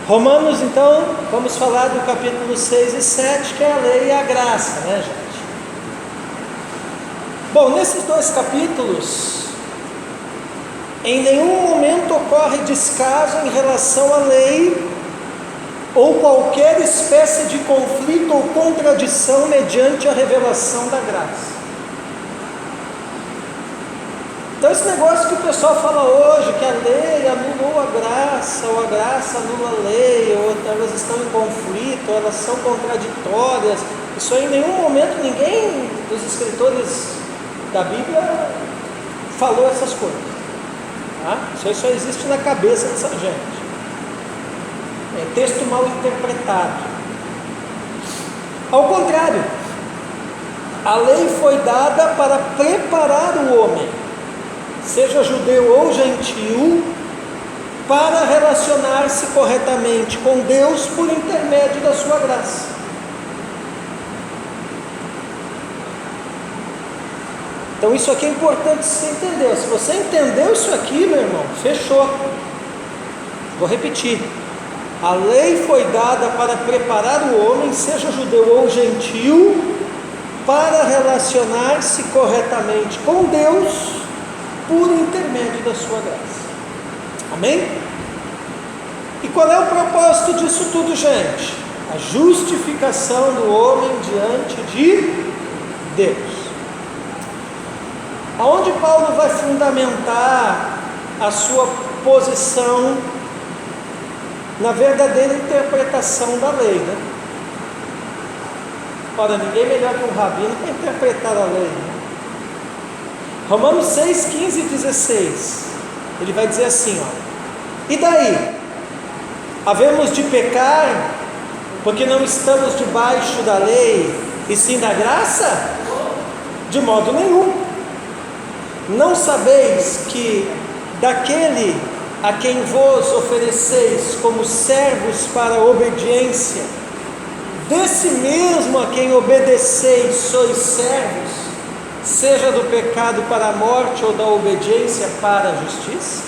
Romanos, então, vamos falar do capítulo 6 e 7, que é a lei e a graça, né, gente? Bom, nesses dois capítulos, em nenhum momento ocorre descaso em relação à lei ou qualquer espécie de conflito ou contradição mediante a revelação da graça. Então esse negócio que o pessoal fala hoje, que a lei anulou a graça, ou a graça anula a lei, ou elas estão em conflito, ou elas são contraditórias, isso aí em nenhum momento ninguém dos escritores da Bíblia falou essas coisas, tá? Isso aí só existe na cabeça dessa gente, é texto mal interpretado. Ao contrário, a lei foi dada para preparar o homem, seja judeu ou gentil, para relacionar-se corretamente com Deus por intermédio da sua graça. Então isso aqui é importante você entender. Se você entendeu isso aqui, meu irmão, fechou. Vou repetir. A lei foi dada para preparar o homem, seja judeu ou gentil, para relacionar-se corretamente com Deus por intermédio da sua graça. Amém? E qual é o propósito disso tudo, gente? A justificação do homem diante de Deus. Aonde Paulo vai fundamentar a sua posição na verdadeira interpretação da lei, né? Ora, ninguém melhor que um rabino para interpretar a lei, né? Romanos 6, 15 e 16, ele vai dizer assim, ó: e daí? Havemos de pecar porque não estamos debaixo da lei e sim da graça? De modo nenhum. Não sabeis que daquele a quem vos ofereceis como servos para a obediência, desse mesmo a quem obedeceis sois servos, seja do pecado para a morte ou da obediência para a justiça?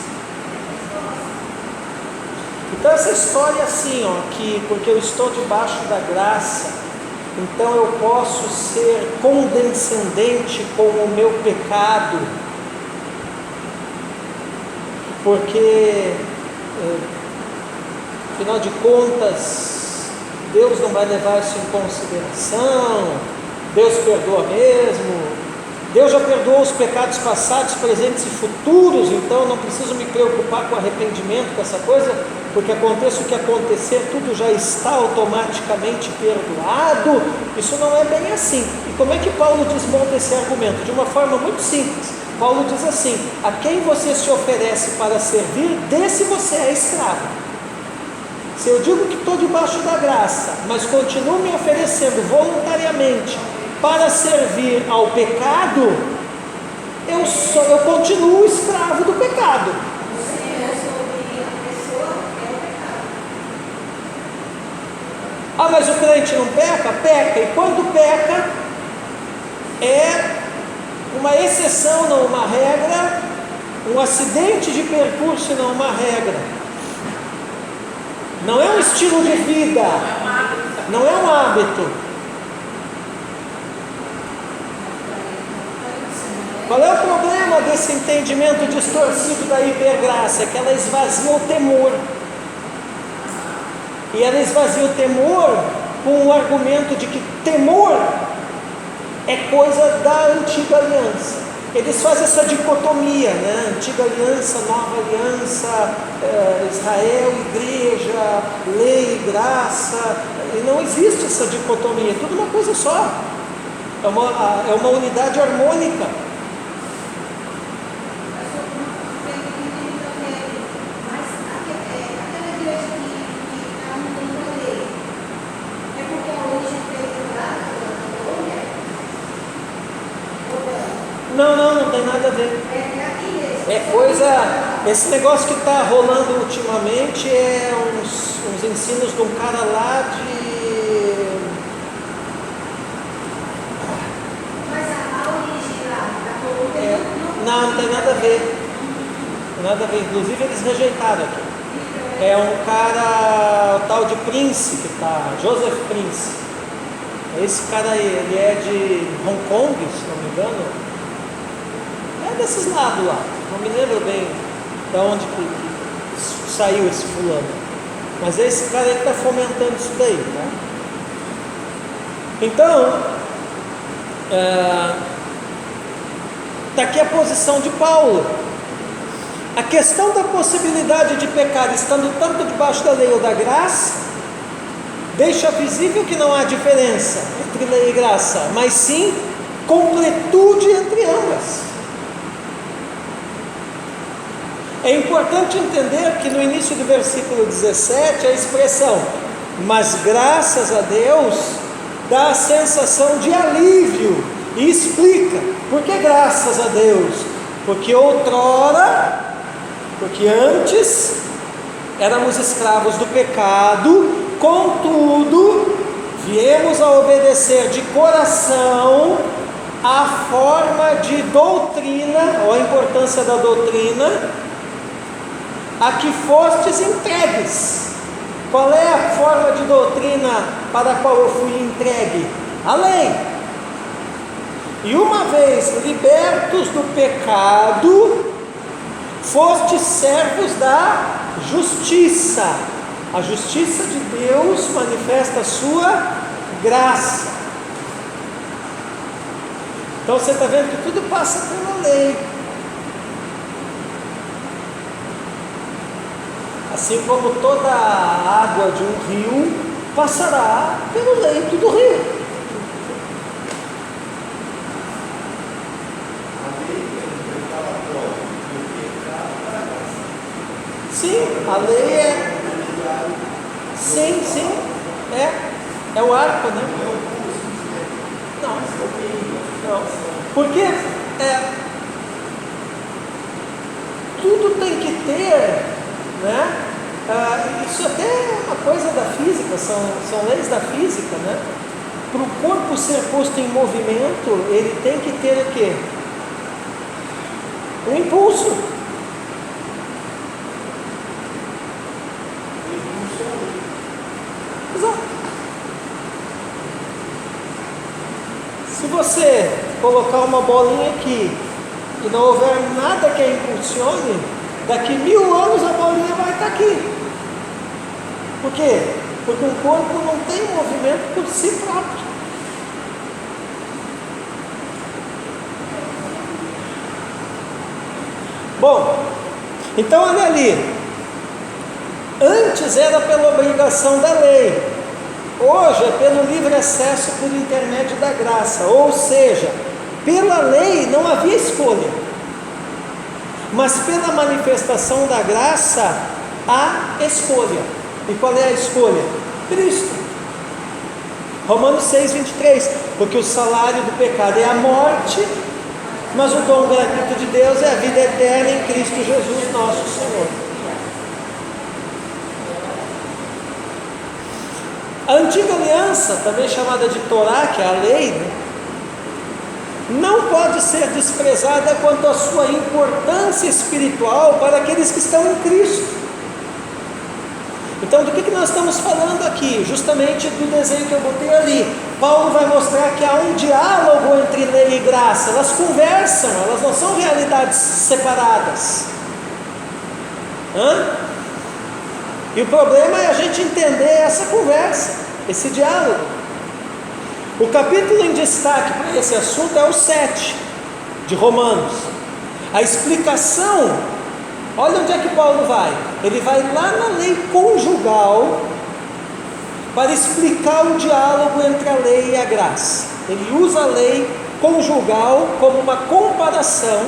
Então essa história assim, ó, que porque eu estou debaixo da graça, então eu posso ser condescendente com o meu pecado, porque afinal de contas Deus não vai levar isso em consideração, Deus perdoa mesmo, Deus já perdoou os pecados passados, presentes e futuros, então não preciso me preocupar com arrependimento, com essa coisa, porque aconteça o que acontecer, tudo já está automaticamente perdoado. Isso não é bem assim. E como é que Paulo desmonta esse argumento? De uma forma muito simples. Paulo diz assim: a quem você se oferece para servir, desse você é escravo. Se eu digo que estou debaixo da graça, mas continuo me oferecendo voluntariamente para servir ao pecado, eu continuo escravo do pecado. Ah, mas o crente não peca? Peca, e quando peca, é uma exceção, não uma regra, um acidente de percurso, não uma regra. Não é um estilo de vida, não é um hábito. Qual é o problema desse entendimento distorcido da hipergraça? É que ela esvazia o temor. E ela esvazia o temor com o argumento de que temor é coisa da antiga aliança. Eles fazem essa dicotomia, né? Antiga aliança, nova aliança, Israel, igreja, lei, graça. E não existe essa dicotomia, é tudo uma coisa só. É uma unidade harmônica. Não tem nada a ver. É coisa, esse negócio que está rolando ultimamente é uns ensinos de um cara lá de... Mas a origem lá da Colômbia não tem nada a ver. Nada a ver. Inclusive eles rejeitaram aqui. É um cara, o tal de Prince, que tá, Joseph Prince. Esse cara aí, ele é de Hong Kong, se não me engano. É desses lados lá. Não me lembro bem de onde que saiu esse fulano. Mas é esse cara aí que está fomentando isso daí, tá? Então, está aqui a posição de Paulo. A questão da possibilidade de pecar estando tanto debaixo da lei ou da graça, deixa visível que não há diferença entre lei e graça, mas sim completude entre ambas. É importante entender que no início do versículo 17, a expressão "mas graças a Deus" dá a sensação de alívio e explica por que graças a Deus. Porque antes éramos escravos do pecado, contudo viemos a obedecer de coração a forma de doutrina, ou a importância da doutrina, a que fostes entregues. Qual é a forma de doutrina para a qual eu fui entregue? A lei. E uma vez libertos do pecado, fostes servos da justiça. A justiça de Deus manifesta a sua graça. Então você está vendo que tudo passa pela lei. Assim como toda a água de um rio passará pelo leito do rio. Sim, a lei é. Sim, é o arco, né? Não. Porque tudo tem que ter, né? Isso até é uma coisa da física, são leis da física, né? Para o corpo ser posto em movimento, ele tem que ter o quê? Um impulso. Exato. Se você colocar uma bolinha aqui e não houver nada que a impulsione, daqui 1000 anos a bolinha vai estar aqui. Por quê? Porque o corpo não tem movimento por si próprio. Bom, então olha ali. Antes era pela obrigação da lei, hoje é pelo livre acesso por intermédio da graça. Ou seja, pela lei não havia escolha, mas pela manifestação da graça há escolha. E qual é a escolha? Cristo. Romanos 6:23, porque o salário do pecado é a morte, mas o dom gratuito de Deus é a vida eterna em Cristo Jesus nosso Senhor. A antiga aliança, também chamada de Torá, que é a lei, né, não pode ser desprezada quanto à sua importância espiritual para aqueles que estão em Cristo. Então, do que nós estamos falando aqui? Justamente do desenho que eu botei ali. Paulo vai mostrar que há um diálogo entre lei e graça. Elas conversam, elas não são realidades separadas. E o problema é a gente entender essa conversa, esse diálogo. O capítulo em destaque para esse assunto é o 7 de Romanos. A explicação, olha onde é que Paulo vai. Ele vai lá na lei conjugal para explicar o diálogo entre a lei e a graça. Ele usa a lei conjugal como uma comparação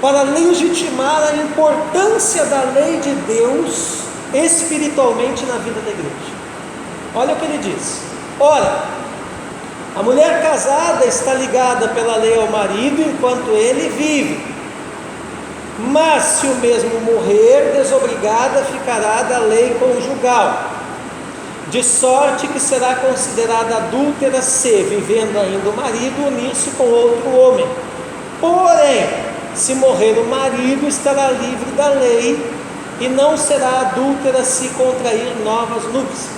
para legitimar a importância da lei de Deus espiritualmente na vida da igreja. Olha o que ele diz. Ora, a mulher casada está ligada pela lei ao marido enquanto ele vive, mas se o mesmo morrer, desobrigada ficará da lei conjugal, de sorte que será considerada adúltera se, vivendo ainda o marido, unir-se com outro homem. Porém, se morrer o marido, estará livre da lei e não será adúltera se contrair novas núpcias.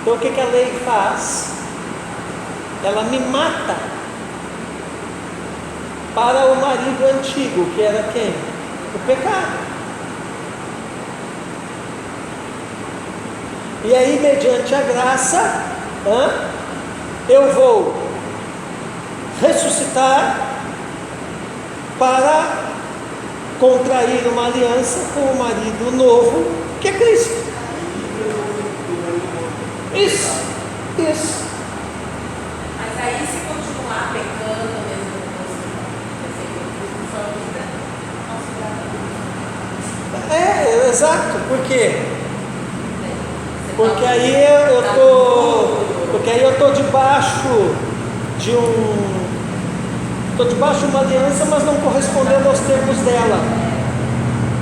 Então o que a lei faz? Ela me mata para o marido antigo, que era quem? O pecado. E aí, mediante a graça, eu vou ressuscitar para contrair uma aliança com o marido novo, que é Cristo. Isso. Mas aí, se continuar pecando mesmo com Exato. Por quê? Porque aí eu estou debaixo de uma aliança, mas não correspondendo aos termos dela.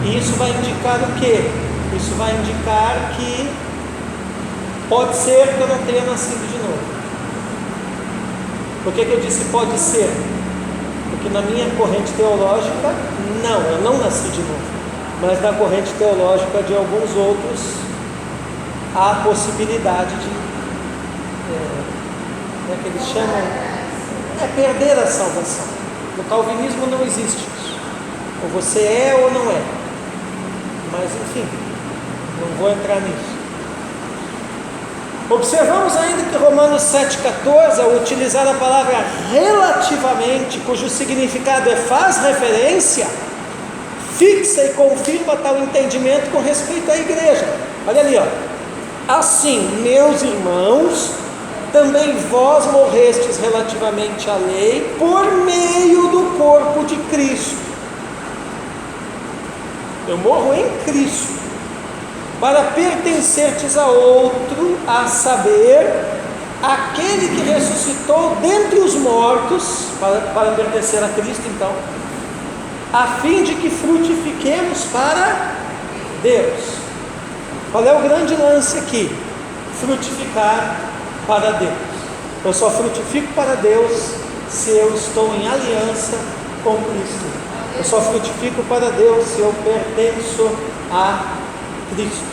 E isso vai indicar o quê? Isso vai indicar que pode ser que eu não tenha nascido de novo. Por que eu disse pode ser? Porque na minha corrente teológica, não, eu não nasci de novo. Mas na corrente teológica de alguns outros, há a possibilidade de, como é que eles chamam? Perder a salvação. No calvinismo não existe isso. Ou você é ou não é. Mas enfim, não vou entrar nisso. Observamos ainda que Romanos 7,14, ao utilizar a palavra relativamente, cujo significado faz referência, fixa e confirma tal entendimento com respeito à igreja. Olha ali, assim, meus irmãos, também vós morrestes relativamente à lei por meio do corpo de Cristo. Eu morro em Cristo, para pertencertes a outro, a saber, aquele que ressuscitou dentre os mortos, para pertencer a Cristo então, a fim de que frutifiquemos para Deus. Qual é o grande lance aqui? Frutificar para Deus. Eu só frutifico para Deus se eu estou em aliança com Cristo. Eu só frutifico para Deus se eu pertenço a Cristo.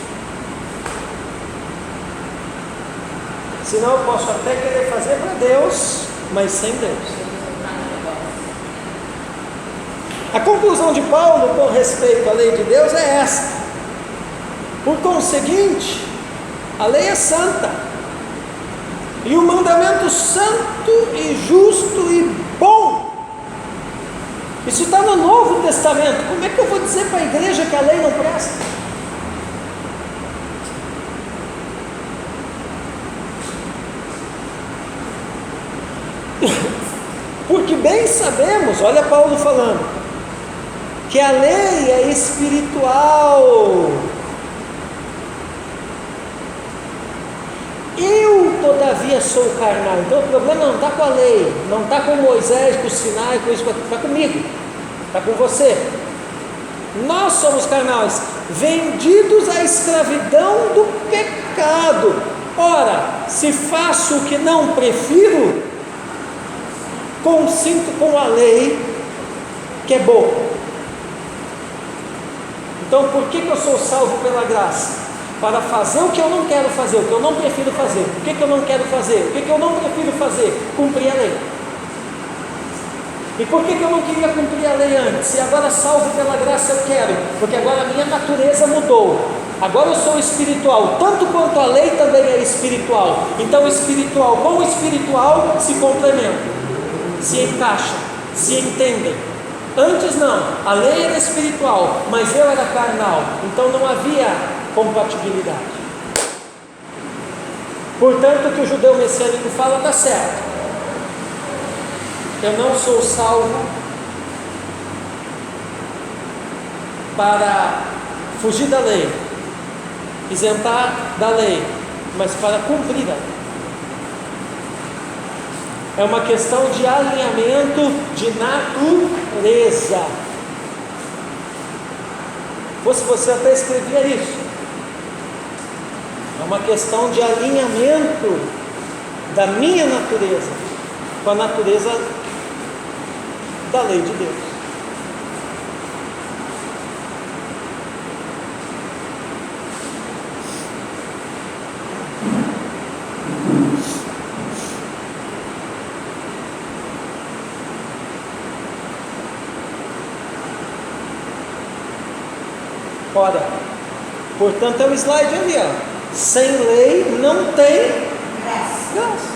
Senão eu posso até querer fazer para Deus, mas sem Deus. A conclusão de Paulo com respeito à lei de Deus é esta: por conseguinte, a lei é santa, e o mandamento santo e justo e bom. Isso está no Novo Testamento. Como é que eu vou dizer para a igreja que a lei não presta? Porque bem sabemos, olha Paulo falando, que a lei é espiritual. Eu, todavia, sou carnal. Então o problema não está com a lei, não está com Moisés, com o Sinai, com isso, está comigo, está com você. Nós somos carnais, vendidos à escravidão do pecado. Ora, se faço o que não prefiro, consinto com a lei que é boa. Então por que eu sou salvo pela graça? Para fazer o que eu não quero fazer, o que eu não prefiro fazer. O que eu não quero fazer? O que eu não prefiro fazer? Cumprir a lei. E por que eu não queria cumprir a lei antes? E agora salvo pela graça eu quero, porque agora a minha natureza mudou. Agora eu sou espiritual, tanto quanto a lei também é espiritual. Então espiritual com espiritual se complementam, se encaixam, se entendem. Antes não, a lei era espiritual, mas eu era carnal, então não havia compatibilidade. Portanto, o que o judeu messiânico fala está certo. Eu não sou salvo para fugir da lei, isentar da lei, mas para cumprir a lei. É uma questão de alinhamento de natureza. Se você até escrevia isso. É uma questão de alinhamento da minha natureza com a natureza da lei de Deus. Ora, portanto é o slide ali, ó. Sem lei não tem graça.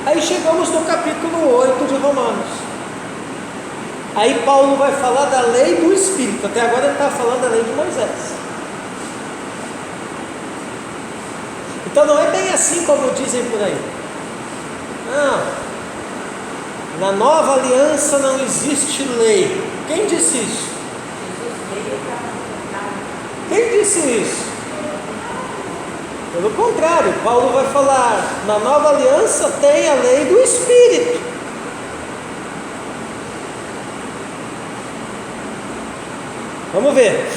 Aí chegamos no capítulo 8 de Romanos. Aí Paulo vai falar da lei do Espírito. Até agora ele está falando da lei de Moisés. Então não é bem assim como dizem por aí. Não. Na nova aliança não existe lei. Quem disse isso? Quem disse isso? Pelo contrário, Paulo vai falar, na nova aliança tem a lei do Espírito. Vamos ver.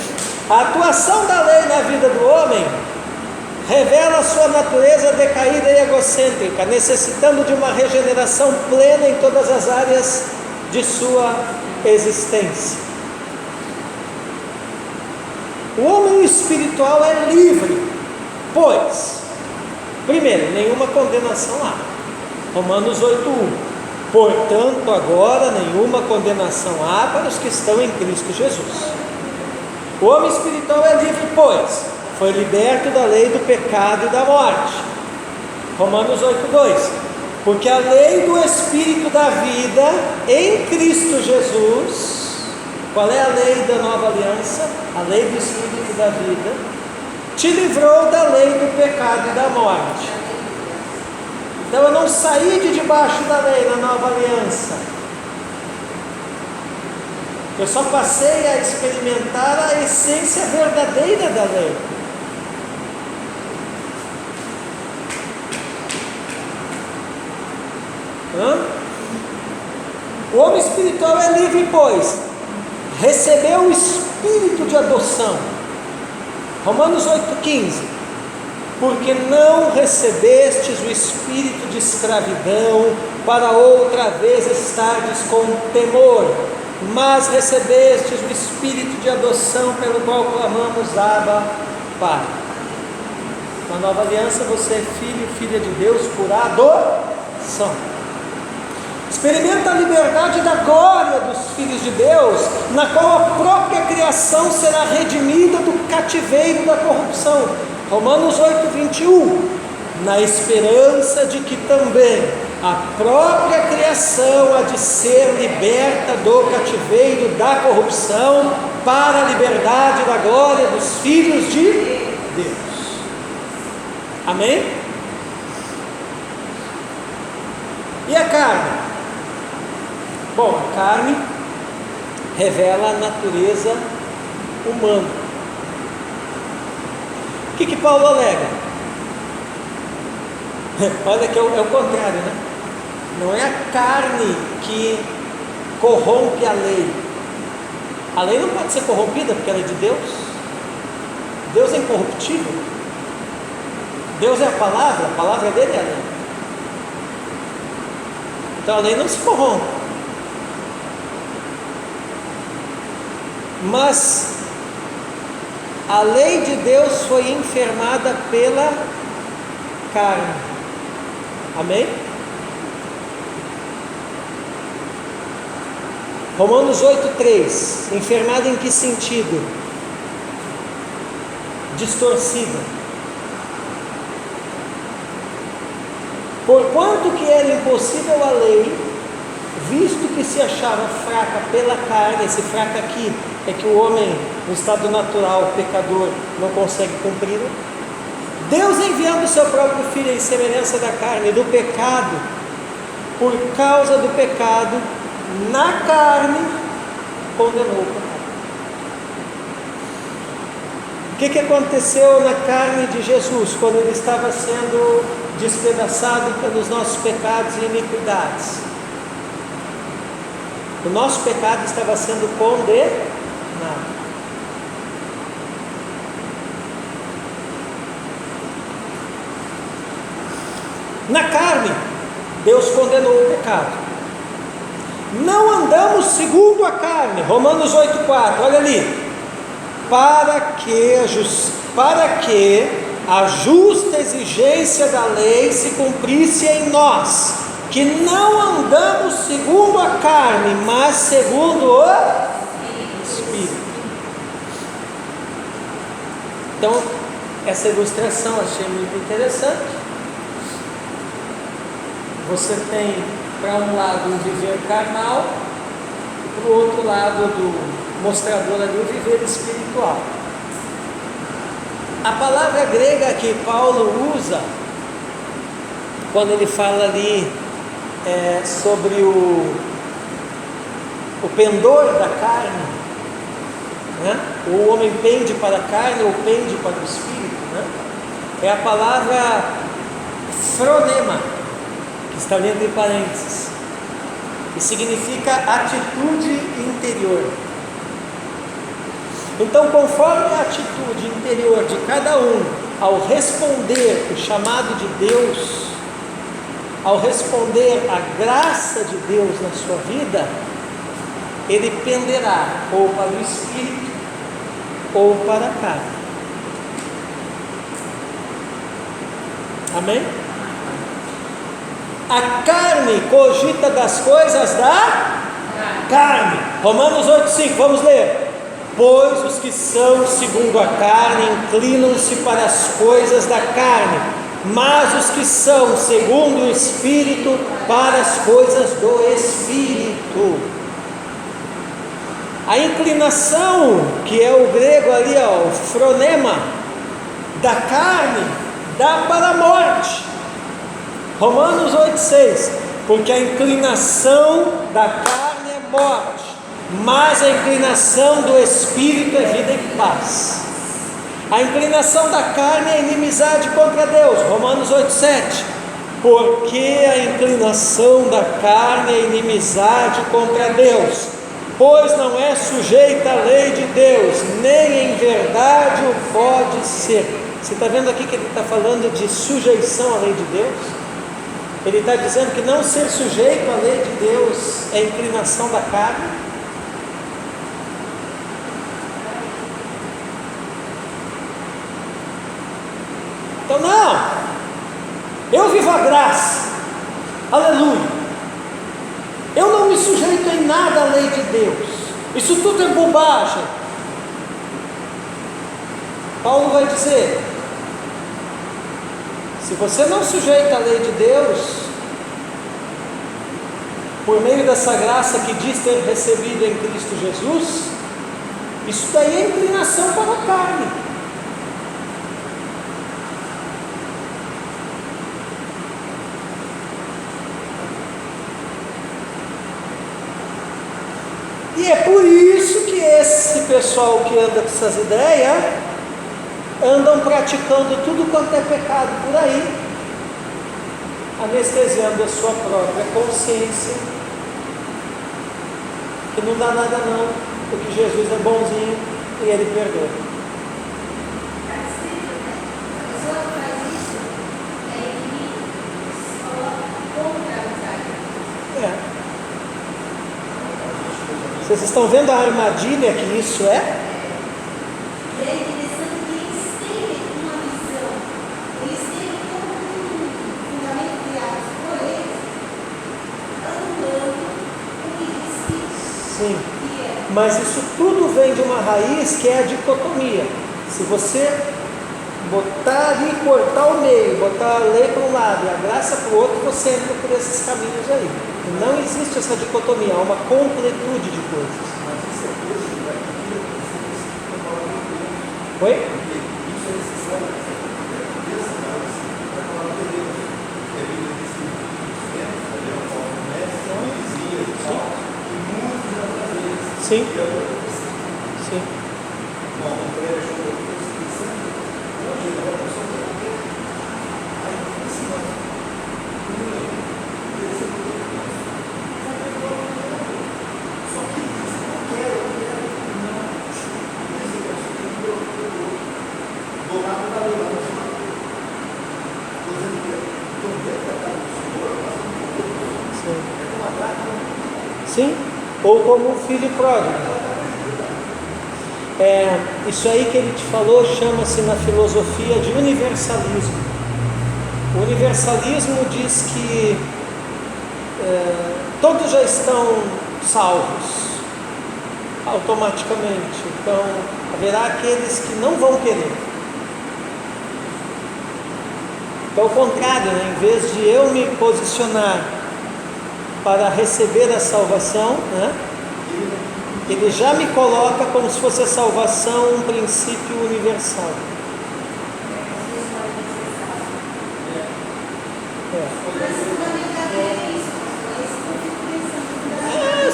A atuação da lei na vida do homem revela a sua natureza decaída e egocêntrica, necessitando de uma regeneração plena em todas as áreas de sua existência. O homem espiritual é livre, pois, primeiro, nenhuma condenação há. Romanos 8:1. Portanto, agora nenhuma condenação há para os que estão em Cristo Jesus. O homem espiritual é livre, pois foi liberto da lei do pecado e da morte. Romanos 8:2. Porque a lei do Espírito da vida em Cristo Jesus. Qual é a lei da nova aliança? A lei do Espírito da vida te livrou da lei do pecado e da morte. Então eu não saí de debaixo da lei na nova aliança. Eu só passei a experimentar a essência verdadeira da lei. O homem espiritual é livre, pois recebeu o espírito de adoção. Romanos 8,15. Porque não recebestes o espírito de escravidão para outra vez estardes com temor, mas recebestes o espírito de adoção pelo qual clamamos Abba, Pai. Na nova aliança você é filho e filha de Deus por adoção. Experimenta a liberdade da glória dos filhos de Deus, na qual a própria criação será redimida do cativeiro da corrupção. Romanos 8,21. Na esperança de que também a própria criação há de ser liberta do cativeiro da corrupção para a liberdade da glória dos filhos de Deus. Amém? E a carne? Bom, a carne revela a natureza humana. O que Paulo alega? Olha que é o contrário, né? Não é a carne que corrompe a lei. A lei não pode ser corrompida porque ela é de Deus. Deus é incorruptível. Deus é a palavra dele é a lei. Então a lei não se corrompe. Mas a lei de Deus foi enfermada pela carne. Amém? Romanos 8,3. Enfermada em que sentido? Distorcida. Porquanto que era impossível a lei, visto que se achava fraca pela carne. Esse fraca aqui é que o homem, no estado natural, pecador, não consegue cumpri-la. Deus, enviando o seu próprio Filho em semelhança da carne, do pecado, por causa do pecado, na carne, condenou o pecado. O que aconteceu na carne de Jesus, quando ele estava sendo despedaçado pelos nossos pecados e iniquidades? O nosso pecado estava sendo condenado. Na carne, Deus condenou o pecado. Não andamos segundo a carne. Romanos 8,4, olha ali. Para que a justa exigência da lei se cumprisse em nós, que não andamos segundo a carne, mas segundo o Espírito. Então, essa ilustração achei muito interessante. Você tem, para um lado, o viver carnal, e para o outro lado do mostrador ali, o viver espiritual. A palavra grega que Paulo usa, quando ele fala ali sobre o pendor da carne, né? O homem pende para a carne ou pende para o espírito, né? É a palavra fronema, que está ali entre parênteses, que significa atitude interior. Então, conforme a atitude interior de cada um ao responder o chamado de Deus, ao responder a graça de Deus na sua vida, ele penderá ou para o espírito ou para a carne. Amém? A carne cogita das coisas da carne. Romanos 8,5, vamos ler. Pois os que são segundo a carne inclinam-se para as coisas da carne, mas os que são segundo o Espírito para as coisas do Espírito. A inclinação, que é o grego ali, o fronema, da carne, dá para a morte. Romanos 8,6, porque a inclinação da carne é morte, mas a inclinação do Espírito é vida e paz. A inclinação da carne é inimizade contra Deus, Romanos 8,7, porque a inclinação da carne é inimizade contra Deus, pois não é sujeita à lei de Deus, nem em verdade o pode ser. Você está vendo aqui que ele está falando de sujeição à lei de Deus? Ele está dizendo que não ser sujeito à lei de Deus é inclinação da carne. Então não, eu vivo a graça, aleluia, eu não me sujeito em nada à lei de Deus, isso tudo é bobagem. Paulo vai dizer, se você não sujeita a lei de Deus, por meio dessa graça que diz ter recebido em Cristo Jesus, isso daí é inclinação para a carne. E é por isso que esse pessoal que anda com essas ideias andam praticando tudo quanto é pecado por aí, anestesiando a sua própria consciência, que não dá nada não, porque Jesus é bonzinho e Ele perdoa. Está escrito, né? A pessoa que faz isso é inimigo, se coloca contra a amizade. Vocês estão vendo a armadilha que isso é? E é interessante que eles têm uma visão, eles têm todo um fundamento criado por eles, andando o que diz que Sim. é. Mas isso tudo vem de uma raiz que é a dicotomia. Se você botar ali, cortar o meio, botar a lei para um lado e a graça para o outro, você entra por esses caminhos aí. E não existe essa dicotomia, há uma completude de coisas. Oi? Sim. Sim. Sim, ou como o filho pródigo. Isso aí que ele te falou chama-se na filosofia de universalismo. O universalismo diz que todos já estão salvos automaticamente. Então, haverá aqueles que não vão querer. Então, ao contrário, né? Em vez de eu me posicionar para receber a salvação, né? Ele já me coloca como se fosse a salvação um princípio universal.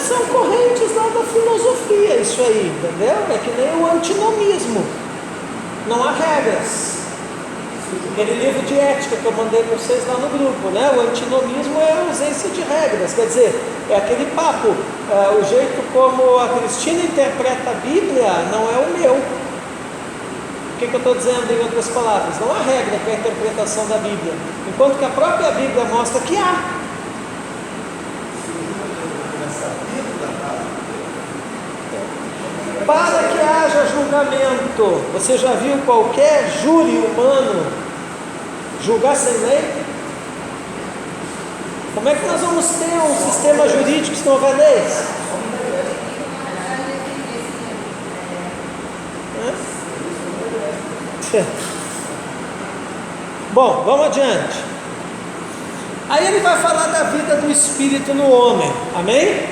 São correntes lá da filosofia, isso aí, entendeu? É que nem o antinomismo. Não há regras. Aquele livro de ética que eu mandei para vocês lá no grupo, né? O antinomismo é a ausência de regras, quer dizer, é aquele papo, o jeito como a Cristina interpreta a Bíblia não é o meu. O que eu estou dizendo em outras palavras? Não há regra para a interpretação da Bíblia, enquanto que a própria Bíblia mostra que há. Para que haja julgamento, você já viu qualquer júri humano julgar sem lei? Como é que nós vamos ter um sistema jurídico se não houver leis? Bom, vamos adiante. Aí ele vai falar da vida do Espírito no homem, amém?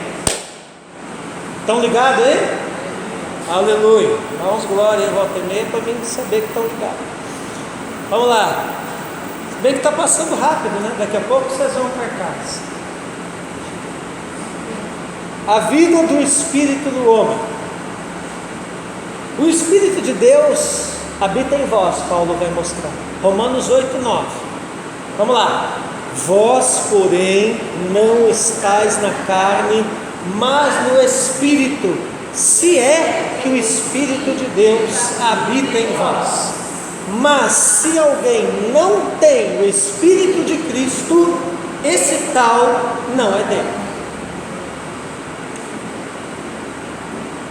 Estão ligados aí? Aleluia. Dá uns glória em volta e meia para mim saber que estão ligados. Vamos lá. Se bem que está passando rápido, né? Daqui a pouco vocês vão para casa. A vida do Espírito no homem. O Espírito de Deus habita em vós, Paulo vai mostrar. Romanos 8:9. Vamos lá. Vós, porém, não estáis na carne, mas no Espírito, se é que o Espírito de Deus habita em vós. Mas se alguém não tem o Espírito de Cristo, esse tal não é dele.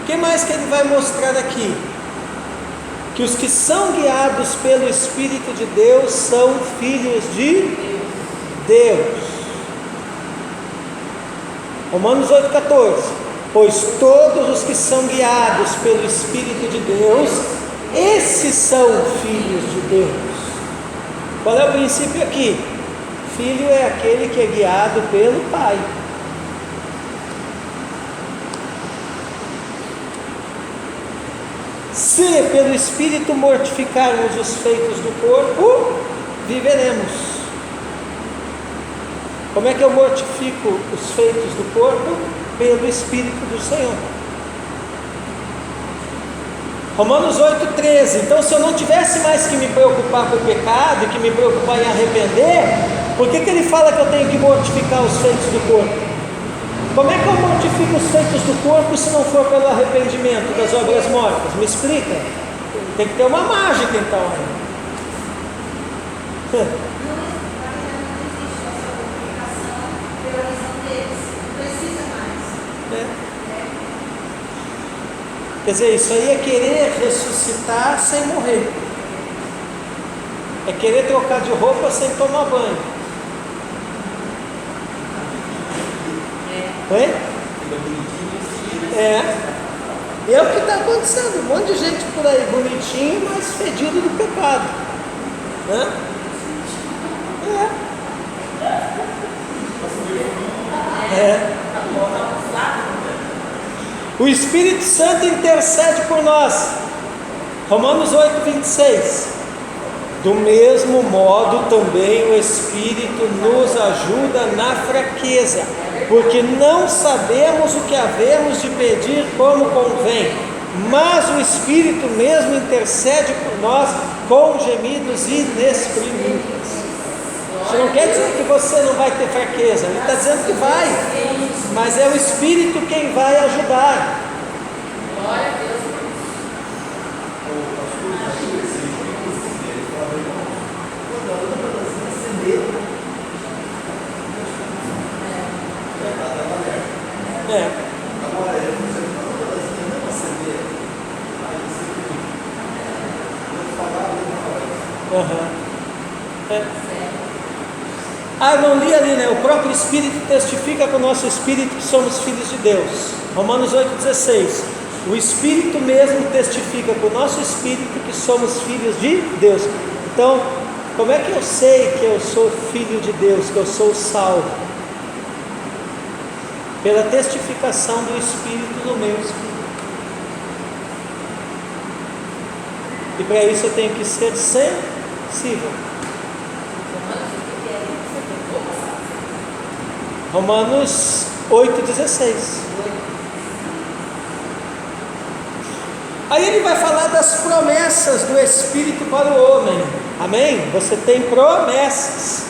O que mais que ele vai mostrar aqui? Que os que são guiados pelo Espírito de Deus são filhos de Deus. Romanos 8,14. Pois todos os que são guiados pelo Espírito de Deus, esses são filhos de Deus. Qual é o princípio aqui? Filho é aquele que é guiado pelo Pai. Se pelo Espírito mortificarmos os feitos do corpo, viveremos. Como é que eu mortifico os feitos do corpo? Pelo Espírito do Senhor. Romanos 8,13. Então, se eu não tivesse mais que me preocupar com o pecado e que me preocupar em arrepender, por que ele fala que eu tenho que mortificar os feitos do corpo? Como é que eu mortifico os feitos do corpo se não for pelo arrependimento das obras mortas? Me explica. Tem que ter uma mágica então. Quer dizer, isso aí é querer ressuscitar sem morrer. É querer trocar de roupa sem tomar banho. Oi? E é o que está acontecendo. Um monte de gente por aí bonitinho, mas fedido do pecado. Né? O Espírito Santo intercede por nós. Romanos 8,26. Do mesmo modo também o Espírito nos ajuda na fraqueza, porque não sabemos o que havemos de pedir como convém, mas o Espírito mesmo intercede por nós com gemidos inexprimíveis. Isso não quer dizer que você não vai ter fraqueza, ele está dizendo que vai, mas é o Espírito quem vai ajudar. Glória a Deus. Agora, eu não sei quando elas não acender, aí você eu falava. não li ali, né? O próprio Espírito testifica com o nosso Espírito que somos filhos de Deus. Romanos 8,16. O Espírito mesmo testifica com o nosso Espírito que somos filhos de Deus. Então, como é que eu sei que eu sou filho de Deus, que eu sou salvo? Pela testificação do Espírito no meu Espírito. E para isso eu tenho que ser sensível. Romanos 8,16. Aí ele vai falar das promessas do Espírito para o homem. Amém? Você tem promessas.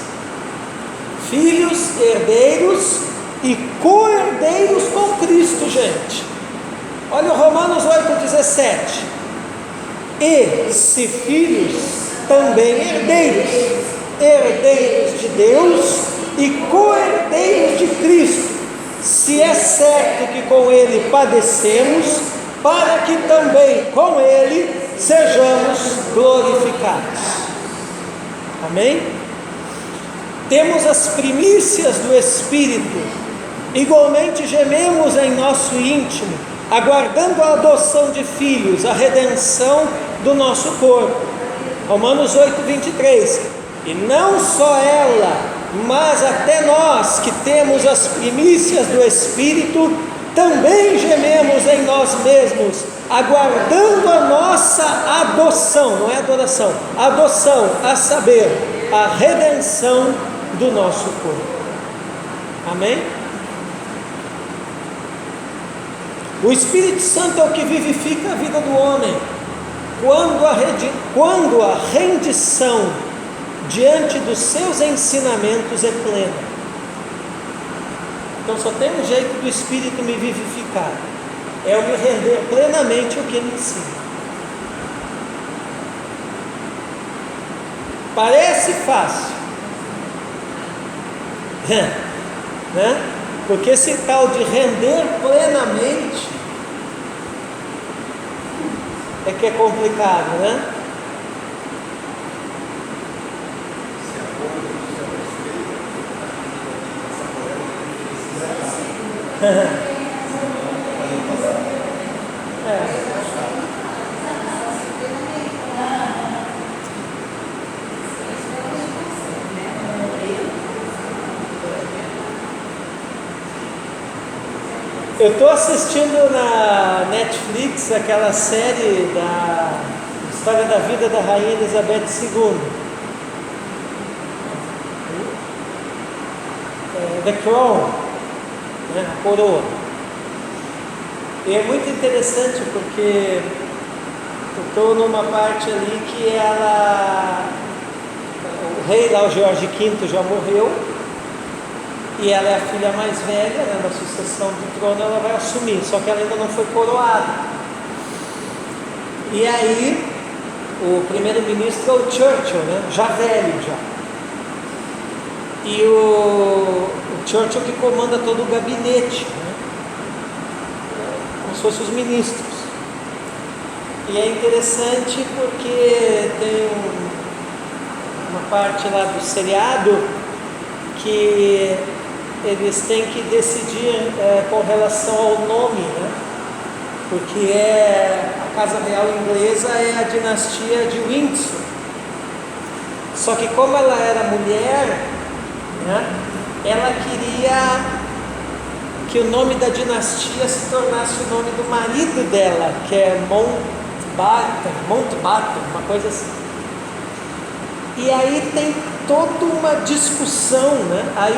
Filhos, herdeiros e co-herdeiros com Cristo, gente. Olha o Romanos 8,17. E se filhos, também herdeiros, herdeiros de Deus e co-herdeiros de Cristo, se é certo que com Ele padecemos, para que também com Ele sejamos glorificados. Amém? Temos as primícias do Espírito, igualmente gememos em nosso íntimo, aguardando a adoção de filhos, a redenção do nosso corpo. Romanos 8,23. E não só ela, mas até nós que temos as primícias do Espírito, também gememos em nós mesmos, aguardando a nossa adoção, não é adoração, adoção, a saber, a redenção do nosso corpo. Amém? O Espírito Santo é o que vivifica a vida do homem. Quando a rendição diante dos seus ensinamentos é plena. Então só tem um jeito do Espírito me vivificar, é eu me render plenamente ao que Ele ensina. Parece fácil, né? Porque esse tal de render plenamente é que é complicado, né? Eu estou assistindo na Netflix aquela série da história da vida da Rainha Elizabeth II. The Crown, né? A coroa. E é muito interessante porque eu estou numa parte ali que o rei lá, o Jorge V, já morreu. E ela é a filha mais velha, né, na sucessão do trono, ela vai assumir, só que ela ainda não foi coroada. E aí, o primeiro-ministro é o Churchill, né, já velho já. E o Churchill que comanda todo o gabinete, né, como se fossem os ministros. E é interessante porque tem uma parte lá do seriado que eles têm que decidir com relação ao nome, né? Porque a Casa Real Inglesa é a dinastia de Windsor. Só que como ela era mulher, né, ela queria que o nome da dinastia se tornasse o nome do marido dela, que é Mountbatten, uma coisa assim. E aí tem toda uma discussão, né? Aí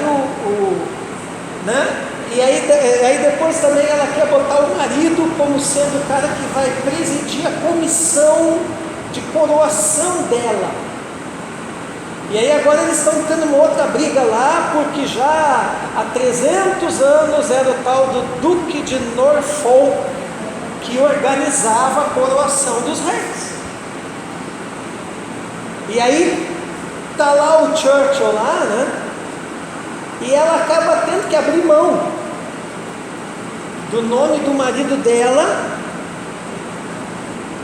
né? E aí depois também ela quer botar o marido como sendo o cara que vai presidir a comissão de coroação dela. E aí agora eles estão tendo uma outra briga lá, porque já há 300 anos era o tal do Duque de Norfolk que organizava a coroação dos reis. E aí está lá o Churchill lá, né? E ela acaba tendo que abrir mão do nome do marido dela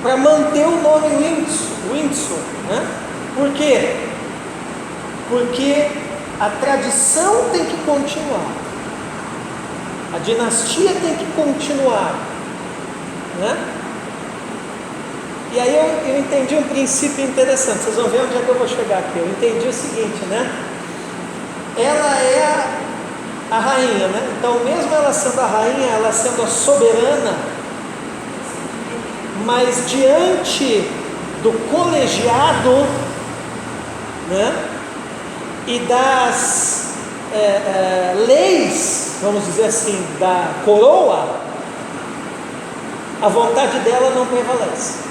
para manter o nome Windsor, né? Por quê? Porque a tradição tem que continuar, a dinastia tem que continuar, né? E aí eu entendi um princípio interessante, vocês vão ver onde é que eu vou chegar aqui. Eu entendi o seguinte, né? Ela é a rainha, né? Então, mesmo ela sendo a rainha, ela sendo a soberana, mas diante do colegiado, né? E das leis, vamos dizer assim, da coroa, a vontade dela não prevalece.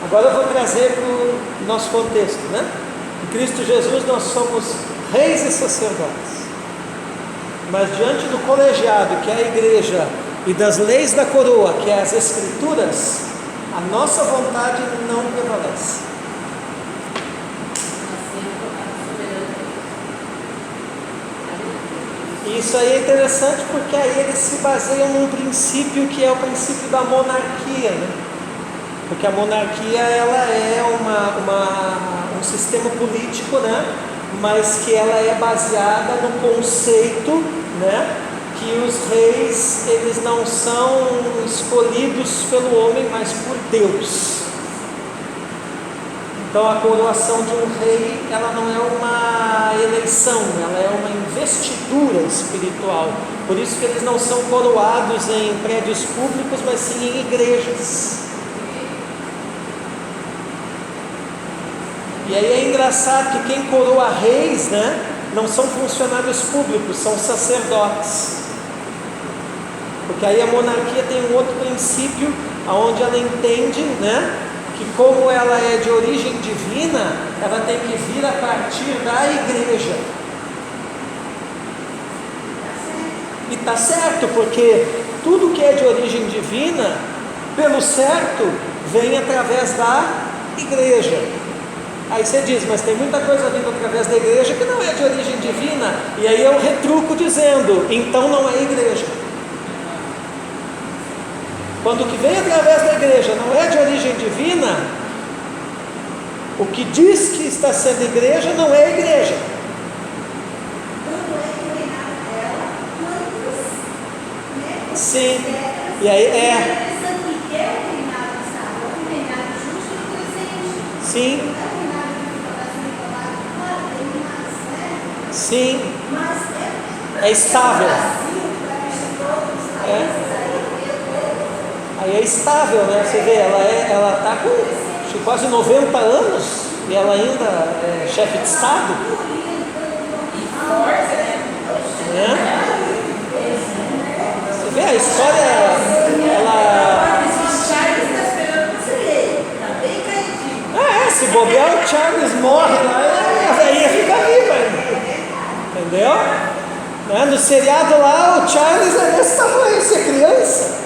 Agora eu vou trazer para o nosso contexto, né? Em Cristo Jesus nós somos reis e sacerdotes, mas diante do colegiado, que é a igreja, e das leis da coroa, que é as escrituras, a nossa vontade não prevalece. E isso aí é interessante, porque aí eles se baseiam num princípio que é o princípio da monarquia, né? Porque a monarquia, ela é um sistema político, né? Mas que ela é baseada no conceito, né? Que os reis, eles não são escolhidos pelo homem, mas por Deus. Então a coroação de um rei, ela não é uma eleição, ela é uma investidura espiritual. Por isso que eles não são coroados em prédios públicos, mas sim em igrejas. E aí é engraçado que quem coroa reis, né, não são funcionários públicos, são sacerdotes. Porque aí a monarquia tem um outro princípio, onde ela entende, né, que como ela é de origem divina, ela tem que vir a partir da igreja. E está certo, porque tudo que é de origem divina, pelo certo, vem através da igreja. Aí você diz, mas tem muita coisa vindo através da igreja que não é de origem divina. E aí eu retruco dizendo, então não é igreja. Quando o que vem através da igreja não é de origem divina, o que diz que está sendo igreja não é igreja. Sim, e aí sim, sim, é estável. Aí é estável, né? Você vê, ela está com acho que quase 90 anos e ela ainda é chefe de Estado. Você vê a história, ela... se bobear, o Charles morre lá e a velhinha fica viva ainda. Entendeu? Né? No seriado lá, o Charles é desse tamanho, você é criança.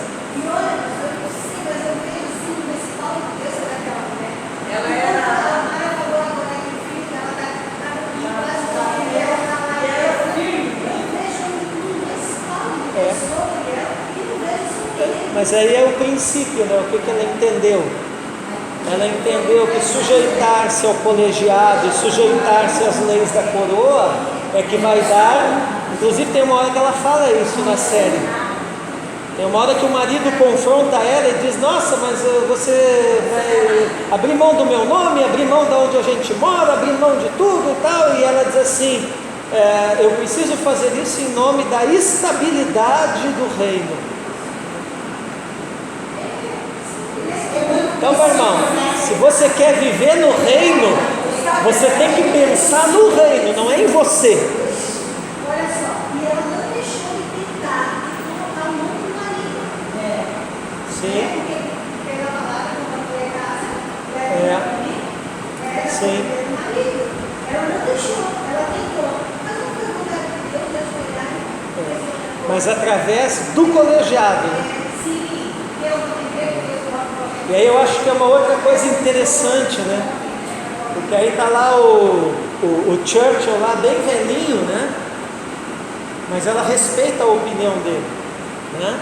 Mas aí é o princípio, né? O que ela entendeu? Ela entendeu que sujeitar-se ao colegiado e sujeitar-se às leis da coroa é que vai dar. Inclusive tem uma hora que ela fala isso na série. Tem uma hora que o marido confronta ela e diz, nossa, mas você vai abrir mão do meu nome, abrir mão de onde a gente mora, abrir mão de tudo e tal. E ela diz assim, eu preciso fazer isso em nome da estabilidade do reino. Então, meu irmão, se você quer viver no reino, você tem que pensar no reino, não é em você. Olha só, e ela não deixou de tentar colocar o nome do marido. Sim. Porque ela falava que não foi a casa, Sim. o marido. Ela não deixou, ela tentou. Mas não foi vontade de Deus, Deus foi lá. Mas através do colegiado. Sim, Deus não entendeu, Deus não. E aí eu acho que é uma outra coisa interessante, né? Porque aí está lá o Churchill lá bem velhinho, né? Mas ela respeita a opinião dele, né?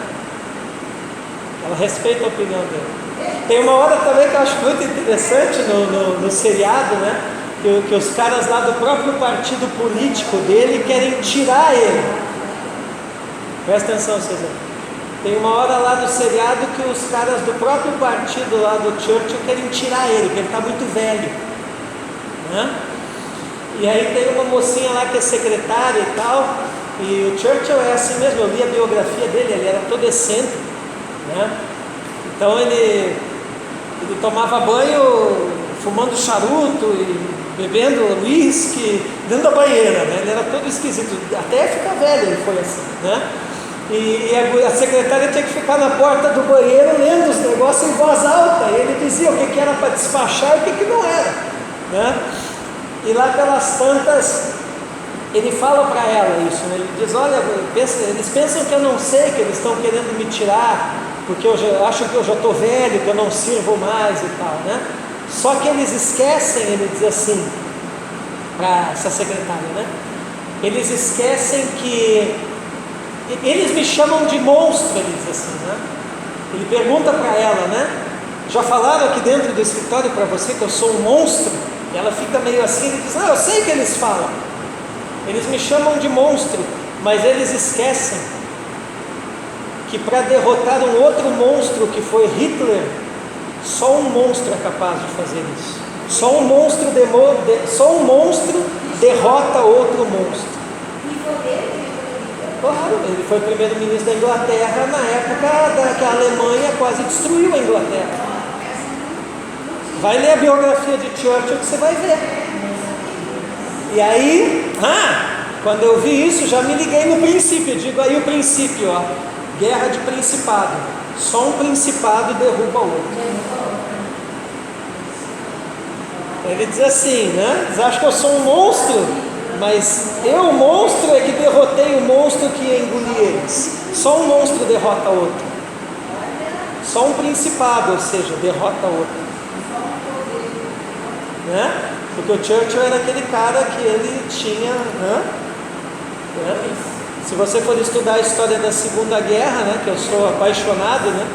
Ela respeita a opinião dele. Tem uma hora também que eu acho muito interessante no seriado, né? Que os caras lá do próprio partido político dele querem tirar ele. Presta atenção, César. Tem uma hora lá no seriado que os caras do próprio partido lá do Churchill querem tirar ele, porque ele está muito velho, né? E aí tem uma mocinha lá que é secretária e tal, e o Churchill é assim mesmo, eu li a biografia dele, ele era todo excêntrico, né? Então ele tomava banho fumando charuto e bebendo uísque dentro da banheira, né? Ele era todo esquisito, até ficar velho ele foi assim, né? E a secretária tinha que ficar na porta do banheiro lendo os negócios em voz alta, e ele dizia o que era para despachar e o que não era, né? E lá pelas tantas, ele fala para ela isso, né? Ele diz, olha, eles pensam que eu não sei, que eles estão querendo me tirar, porque eu acho que eu já estou velho, que eu não sirvo mais e tal, né? Só que eles esquecem, ele diz assim, para essa secretária, né? Eles esquecem que eles me chamam de monstro, ele diz assim, né? Ele pergunta para ela, né? Já falaram aqui dentro do escritório para você que eu sou um monstro? E ela fica meio assim, ele diz, eu sei que eles falam. Eles me chamam de monstro, mas eles esquecem que para derrotar um outro monstro que foi Hitler, só um monstro é capaz de fazer isso. Só um monstro derrota outro monstro. Claro, ele foi primeiro-ministro da Inglaterra na época que a Alemanha quase destruiu a Inglaterra. Vai ler a biografia de Churchill que você vai ver. E aí, quando eu vi isso, já me liguei no princípio. Eu digo aí o princípio, ó, guerra de principado. Só um principado derruba o outro. Ele diz assim, né? Eles acham que eu sou um monstro, mas eu, monstro, é que derrotei o monstro que ia engolir eles. Só um monstro derrota outro. Só um principado, ou seja, derrota outro. Né? Porque o Churchill era aquele cara que ele tinha, né? Se você for estudar a história da Segunda Guerra, né, que eu sou apaixonado, né?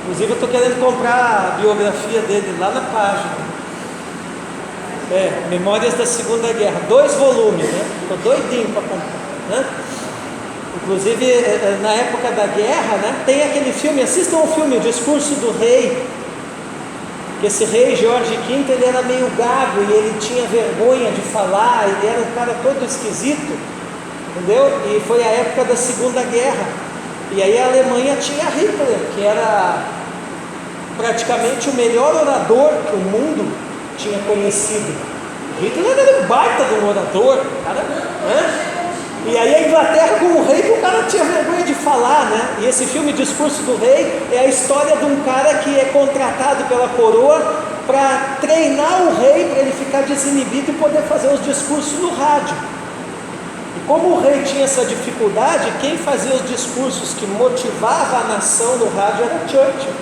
Inclusive eu estou querendo comprar a biografia dele lá na página. Memórias da Segunda Guerra, 2 volumes, né? Estou doidinho para comprar, né? Inclusive na época da guerra, né? Tem aquele filme, assistam ao filme O Discurso do Rei. Esse rei Jorge V, ele era meio gago e ele tinha vergonha de falar, ele era um cara todo esquisito, entendeu? E foi a época da Segunda Guerra, e aí a Alemanha tinha Hitler, que era praticamente o melhor orador que o mundo tinha conhecido. Hitler era um baita de um orador, cara, né? E aí a Inglaterra como rei, que o cara tinha vergonha de falar, né? E esse filme Discurso do Rei é a história de um cara que é contratado pela coroa para treinar o rei, para ele ficar desinibido e poder fazer os discursos no rádio. E como o rei tinha essa dificuldade, quem fazia os discursos que motivava a nação no rádio era Churchill.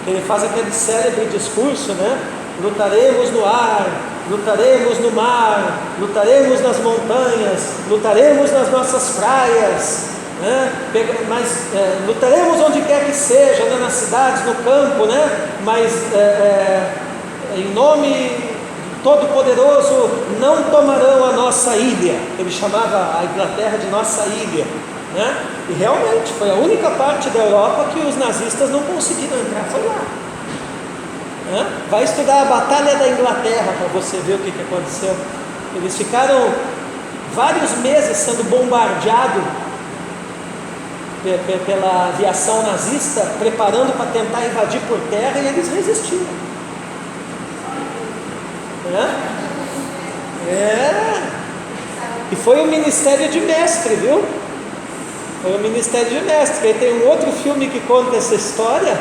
Ele faz aquele célebre discurso, né? Lutaremos no ar, lutaremos no mar, lutaremos nas montanhas, lutaremos nas nossas praias, né? Lutaremos onde quer que seja, né? Nas cidades, no campo, né? Mas em nome Todo-Poderoso não tomarão a nossa ilha. Ele chamava a Inglaterra de nossa ilha, né? E realmente foi a única parte da Europa que os nazistas não conseguiram entrar, foi lá. Vai estudar a Batalha da Inglaterra para você ver o que aconteceu. Eles ficaram vários meses sendo bombardeados pela aviação nazista, preparando para tentar invadir por terra, e eles resistiram. E foi o Ministério de Mestre, viu? Foi o Ministério de Mestre. Aí tem um outro filme que conta essa história,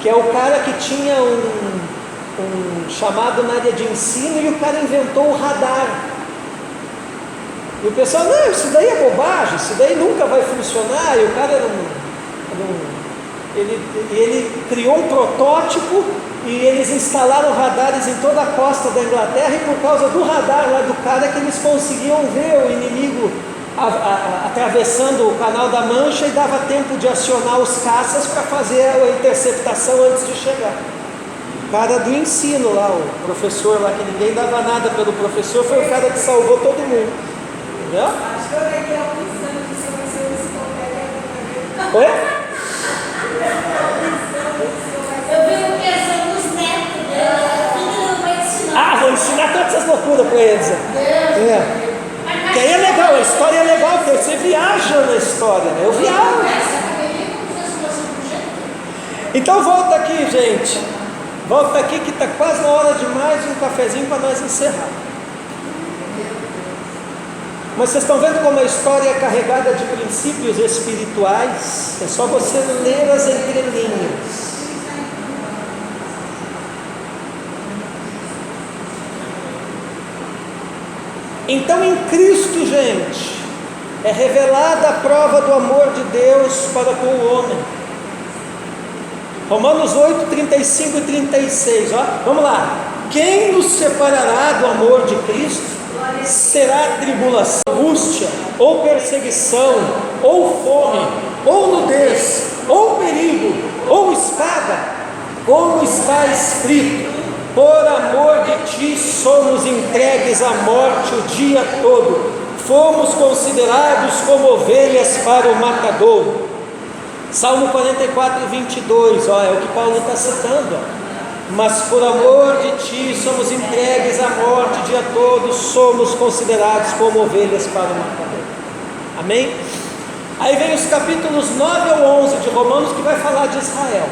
que é o cara que tinha um chamado na área de ensino, e o cara inventou o radar. E o pessoal, não, isso daí é bobagem, isso daí nunca vai funcionar. E o cara ele criou um protótipo, e eles instalaram radares em toda a costa da Inglaterra, e por causa do radar lá do cara que eles conseguiam ver o inimigo atravessando o Canal da Mancha e dava tempo de acionar os caças para fazer a interceptação antes de chegar. O cara do ensino lá, o professor lá, que ninguém dava nada pelo professor, foi o cara que salvou todo mundo. Entendeu? Acho que eu daqui a alguns anos isso vai ser um enciclopédia. Oi? Eu fico pensando nos netos dela, tudo não vai ensinar. Vou ensinar todas essas loucuras para eles. Que aí é legal, a história é legal, porque você viaja na história, né? Eu viajo. Então volta aqui, gente. Volta aqui que está quase na hora de mais um cafezinho para nós encerrar. Mas vocês estão vendo como a história é carregada de princípios espirituais? É só você ler as entrelinhas. Então em Cristo, gente, é revelada a prova do amor de Deus para com o homem. Romanos 8, 35 e 36, vamos lá. Quem nos separará do amor de Cristo? Será tribulação, angústia, ou perseguição, ou fome, ou nudez, ou perigo, ou espada, como está escrito: por amor de ti somos entregues à morte o dia todo, fomos considerados como ovelhas para o matadouro. Salmo 44, 22, é o que Paulo está citando. Mas por amor de ti somos entregues à morte o dia todo, somos considerados como ovelhas para o matadouro. Amém? Aí vem os capítulos 9 ao 11 de Romanos, que vai falar de Israel.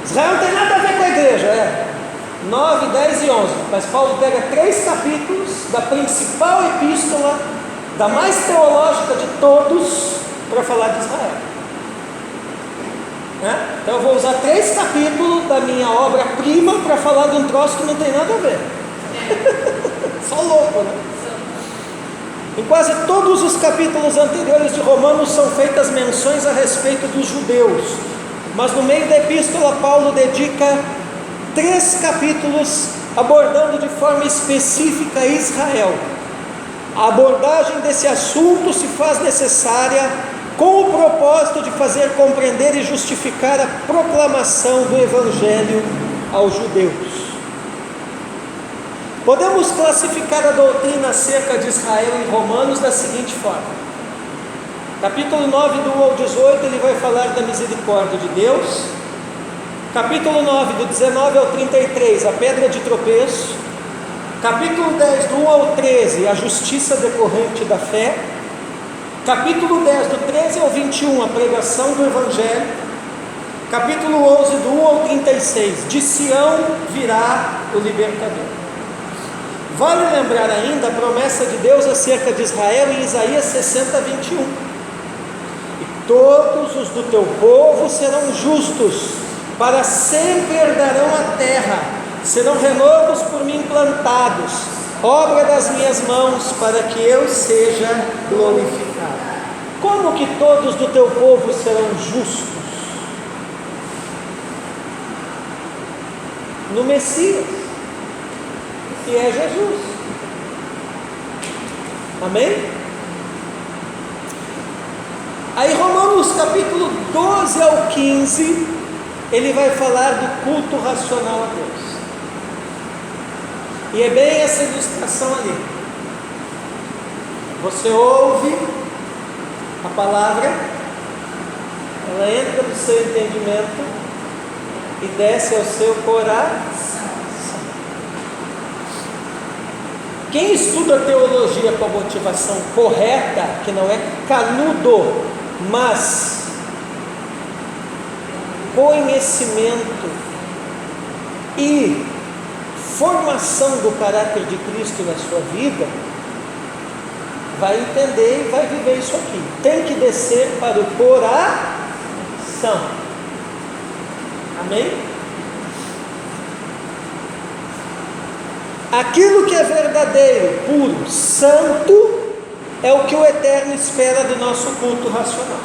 Israel não tem nada a ver com a igreja, 9, 10 e 11, mas Paulo pega 3 capítulos da principal epístola, da mais teológica de todos, para falar de Israel. Então eu vou usar 3 capítulos da minha obra-prima para falar de um troço que não tem nada a ver. Só louco, né? Em quase todos os capítulos anteriores de Romanos são feitas menções a respeito dos judeus, mas no meio da epístola Paulo dedica 3 capítulos abordando de forma específica Israel. A abordagem desse assunto se faz necessária com o propósito de fazer compreender e justificar a proclamação do Evangelho aos judeus. Podemos classificar a doutrina acerca de Israel em Romanos da seguinte forma: capítulo 9, do 1 ao 18, ele vai falar da misericórdia de Deus. Capítulo 9, do 19 ao 33, a pedra de tropeço. Capítulo 10, do 1 ao 13, a justiça decorrente da fé. Capítulo 10, do 13 ao 21, a pregação do Evangelho. Capítulo 11, do 1 ao 36, de Sião virá o libertador. Vale lembrar ainda a promessa de Deus acerca de Israel em Isaías 60, 21. E todos os do teu povo serão justos, para sempre herdarão a terra, serão renovos por mim plantados, obra das minhas mãos, para que eu seja glorificado. Como que todos do teu povo serão justos? No Messias, que é Jesus. Amém? Aí Romanos capítulo 12 ao 15, ele vai falar do culto racional a Deus. E é bem essa ilustração ali. Você ouve a palavra, ela entra no seu entendimento e desce ao seu coração. Quem estuda teologia com a motivação correta, que não é canudo, mas conhecimento e formação do caráter de Cristo na sua vida, vai entender e vai viver isso aqui. Tem que descer para o coração. Amém? Aquilo que é verdadeiro, puro, santo, é o que o Eterno espera do nosso culto racional.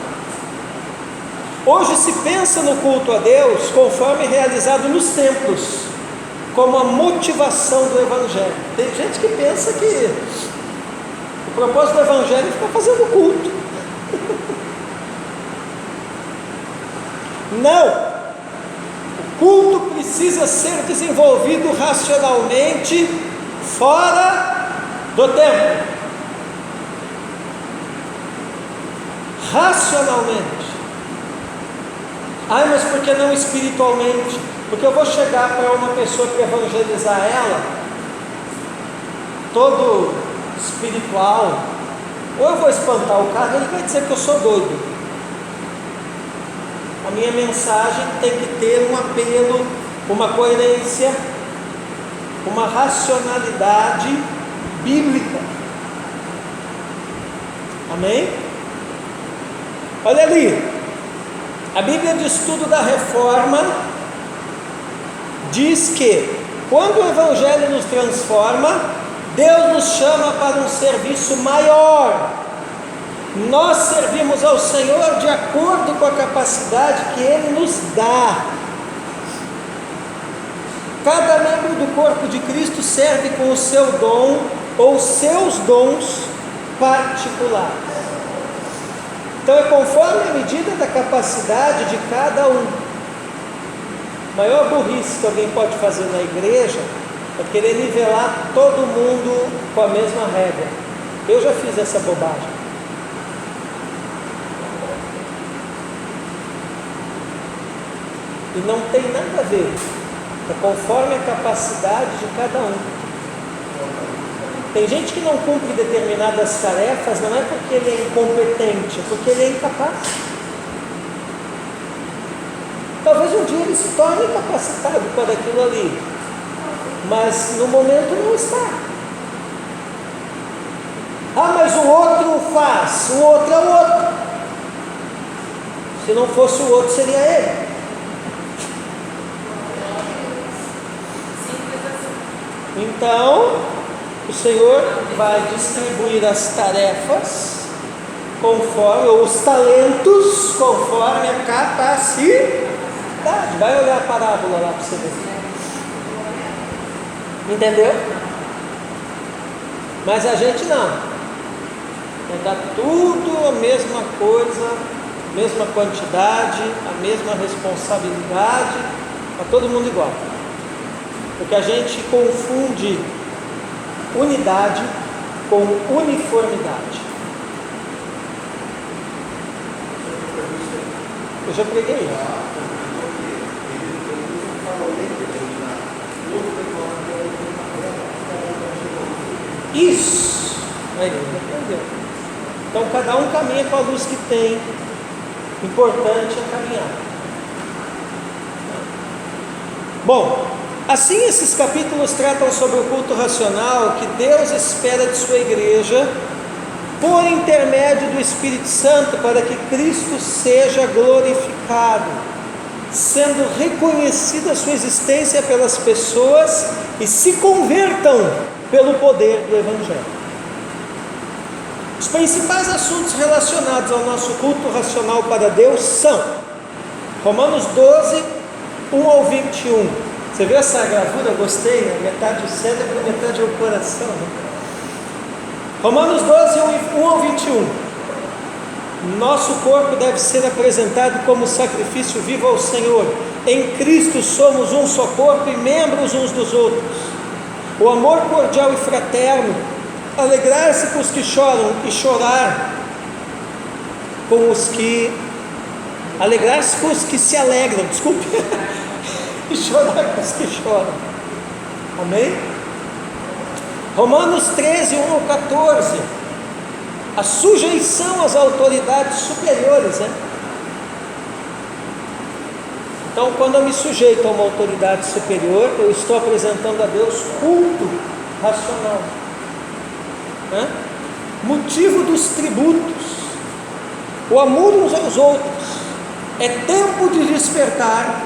Hoje se pensa no culto a Deus conforme realizado nos templos, como a motivação do Evangelho. Tem gente que pensa que propósito do Evangelho é ficar fazendo culto. Não! O culto precisa ser desenvolvido racionalmente fora do templo. Racionalmente. Ai, mas por que não espiritualmente? Porque eu vou chegar para uma pessoa que evangelizar ela, todo espiritual, ou eu vou espantar o cara, ele vai dizer que eu sou doido. A minha mensagem tem que ter um apelo, uma coerência, uma racionalidade bíblica. Amém? Olha ali, a Bíblia de Estudo da Reforma diz que quando o Evangelho nos transforma, Deus nos chama para um serviço maior. Nós servimos ao Senhor de acordo com a capacidade que Ele nos dá. Cada membro do corpo de Cristo serve com o seu dom ou seus dons particulares. Então é conforme a medida da capacidade de cada um. A maior burrice que alguém pode fazer na igreja é querer nivelar todo mundo com a mesma regra. Eu já fiz essa bobagem. E não tem nada a ver. É conforme a capacidade de cada um. Tem gente que não cumpre determinadas tarefas, não é porque ele é incompetente, é porque ele é incapaz. Talvez um dia ele se torne capacitado para aquilo ali, mas no momento não está. Ah, mas o outro faz, o outro é o outro. Se não fosse o outro, seria ele. Então, o Senhor vai distribuir as tarefas conforme, ou os talentos conforme a capacidade. Vai olhar a parábola lá para você ver. Entendeu? Mas a gente não. Vai dar tudo a mesma coisa, mesma quantidade, a mesma responsabilidade, para todo mundo igual. Porque a gente confunde unidade com uniformidade. Eu já preguei. Isso! Aí, entendeu? Então cada um caminha com a luz que tem. Importante é caminhar. Bom, assim esses capítulos tratam sobre o culto racional que Deus espera de sua igreja por intermédio do Espírito Santo para que Cristo seja glorificado, sendo reconhecida a sua existência pelas pessoas e se convertam pelo poder do Evangelho. Os principais assuntos relacionados ao nosso culto racional para Deus são Romanos 12, 1 ao 21. Você viu essa gravura? Gostei, né? Metade o cérebro, metade o coração, né? Romanos 12, 1 ao 21. Nosso corpo deve ser apresentado como sacrifício vivo ao Senhor. Em Cristo somos um só corpo e membros uns dos outros. O amor cordial e fraterno, alegrar-se com os que choram e chorar com os que... Alegrar-se com os que se alegram, desculpe. E chorar com os que choram. Amém? Romanos 13, 1 ao 14. A sujeição às autoridades superiores, né? Então, quando eu me sujeito a uma autoridade superior, eu estou apresentando a Deus culto racional. Né? Motivo dos tributos, o amor uns aos outros, é tempo de despertar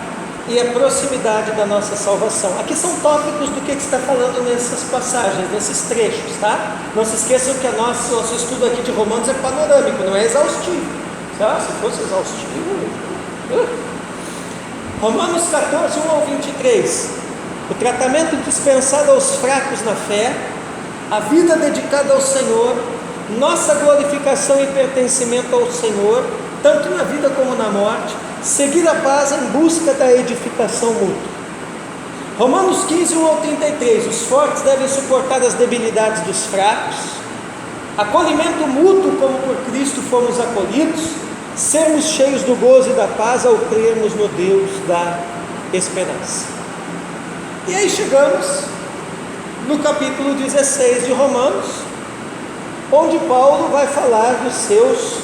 e a proximidade da nossa salvação. Aqui são tópicos do que está falando nessas passagens, nesses trechos, tá? Não se esqueçam que nosso estudo aqui de Romanos é panorâmico, não é exaustivo. Se fosse exaustivo... Romanos 14, 1 ao 23. O tratamento dispensado aos fracos na fé, a vida dedicada ao Senhor, nossa glorificação e pertencimento ao Senhor, tanto na vida como na morte, seguir a paz em busca da edificação mútua. Romanos 15, 1 ao 33, os fortes devem suportar as debilidades dos fracos, acolhimento mútuo como por Cristo fomos acolhidos, sermos cheios do gozo e da paz ao crermos no Deus da esperança. E aí chegamos no capítulo 16 de Romanos, onde Paulo vai falar dos seus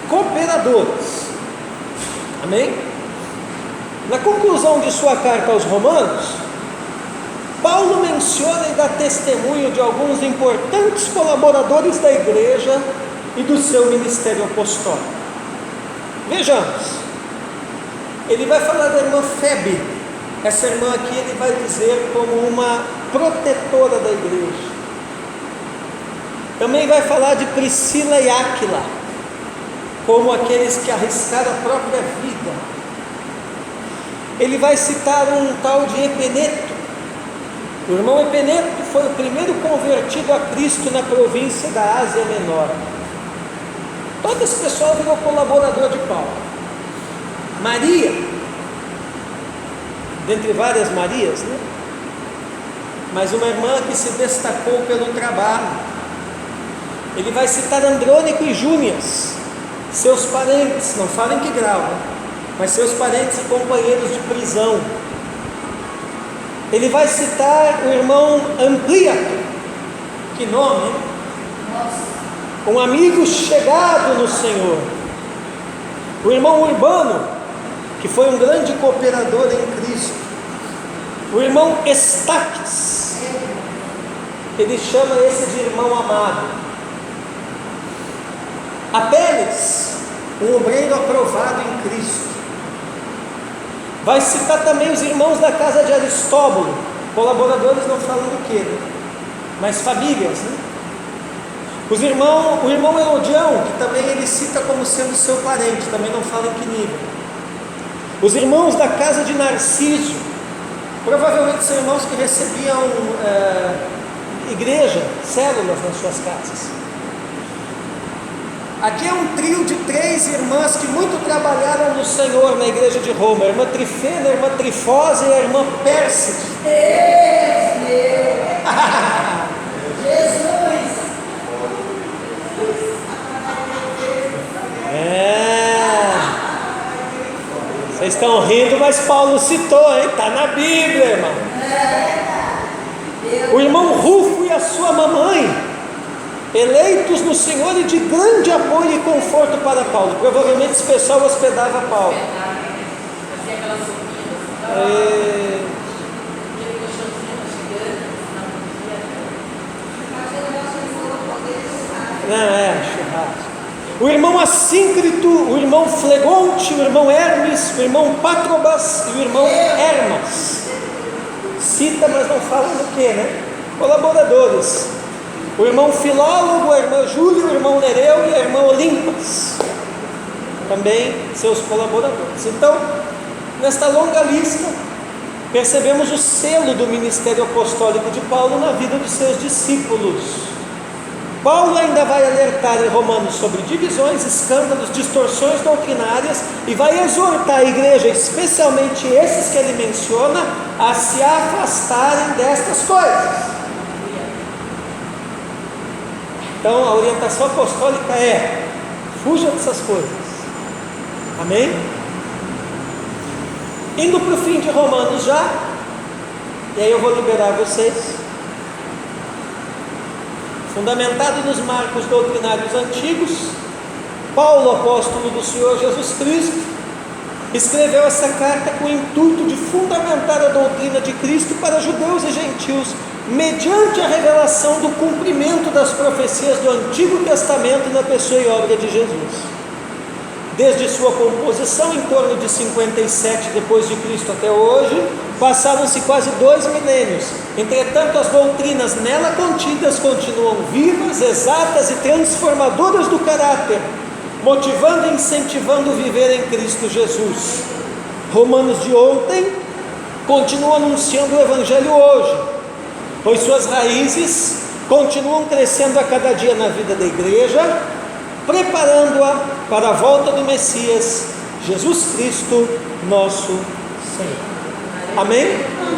cooperadores. Amém? Na conclusão de sua carta aos Romanos, Paulo menciona e dá testemunho de alguns importantes colaboradores da igreja e do seu ministério apostólico. Vejamos, ele vai falar da irmã Febe. Essa irmã aqui ele vai dizer como uma protetora da igreja. Também vai falar de Priscila e Áquila, como aqueles que arriscaram a própria vida. Ele vai citar um tal de Epeneto. O irmão Epeneto foi o primeiro convertido a Cristo na província da Ásia Menor. Todo esse pessoal virou colaborador de Paulo. Maria, dentre várias Marias, né? Mas uma irmã que se destacou pelo trabalho. Ele vai citar Andrônico e Júnias, seus parentes, não falem que grau, né? Mas seus parentes e companheiros de prisão. Ele vai citar o irmão Ampliato, que nome, hein? Um amigo chegado no Senhor. O irmão Urbano, que foi um grande cooperador em Cristo. O irmão Estaques, ele chama esse de irmão amado. Apeles, um obreiro aprovado em Cristo. Vai citar também os irmãos da casa de Aristóbulo, colaboradores não falam do que, né? Mas famílias, né? O irmão Herodião, que também ele cita como sendo seu parente, também não fala em que nível. Os irmãos da casa de Narciso, provavelmente são irmãos que recebiam igreja, células nas suas casas. Aqui é um trio de 3 irmãs que muito trabalharam no Senhor na igreja de Roma: a irmã Trifena, a irmã Trifose e a irmã Pérside. Jesus! Vocês estão rindo, mas Paulo citou, hein? Está na Bíblia, irmão. O irmão Rufo e a sua mamãe, eleitos no Senhor e de grande apoio e conforto para Paulo. Provavelmente esse pessoal hospedava Paulo. Fazia aquelas sopinhas. Aquele colchãozinho gigante. Não, churrasco. O irmão Assíncrito, o irmão Flegonte, o irmão Hermes, o irmão Patrobas e o irmão Hermas. Cita, mas não fala do que, né? Colaboradores. O irmão Filólogo, a irmã Júlia, o irmão Nereu e a irmã Olimpas. Também seus colaboradores. Então, nesta longa lista, percebemos o selo do ministério apostólico de Paulo na vida dos seus discípulos. Paulo ainda vai alertar em Romanos sobre divisões, escândalos, distorções doutrinárias e vai exortar a igreja, especialmente esses que ele menciona, a se afastarem destas coisas. Então a orientação apostólica é: fuja dessas coisas. Amém? Indo para o fim de Romanos já, e aí eu vou liberar vocês. Fundamentado nos marcos doutrinários antigos, Paulo, apóstolo do Senhor Jesus Cristo, escreveu essa carta com o intuito de fundamentar a doutrina de Cristo para judeus e gentios, mediante a revelação do cumprimento das profecias do Antigo Testamento na pessoa e obra de Jesus. Desde sua composição, em torno de 57 depois de Cristo até hoje, passaram-se quase 2 milênios. Entretanto, as doutrinas nela contidas continuam vivas, exatas e transformadoras do caráter, motivando e incentivando o viver em Cristo Jesus. Romanos de ontem continua anunciando o Evangelho hoje, pois suas raízes continuam crescendo a cada dia na vida da igreja, preparando-a para a volta do Messias, Jesus Cristo, nosso Senhor. Amém?